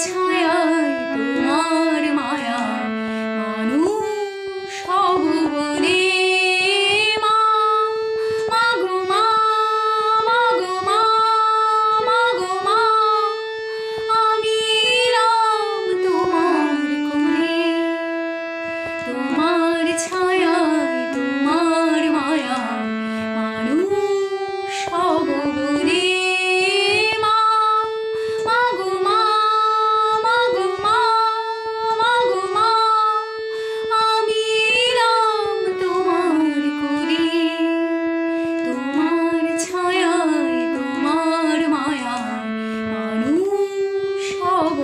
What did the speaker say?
ছায়ায় তোমার মায়ায় মানুষ হব বলে মা, মাগো মা, মাগো মা, মাগো মা, আমি এলাম তোমার কোলে। তোমার ছায়ায় তোমার মায়ায় মানুষ হব বলে মা, মাগো মা, মাগো মা, মাগো মা, আমি এলাম তোমার কোলে। তোমার ছায়ায় তোমার মায়ায় মানুষ হব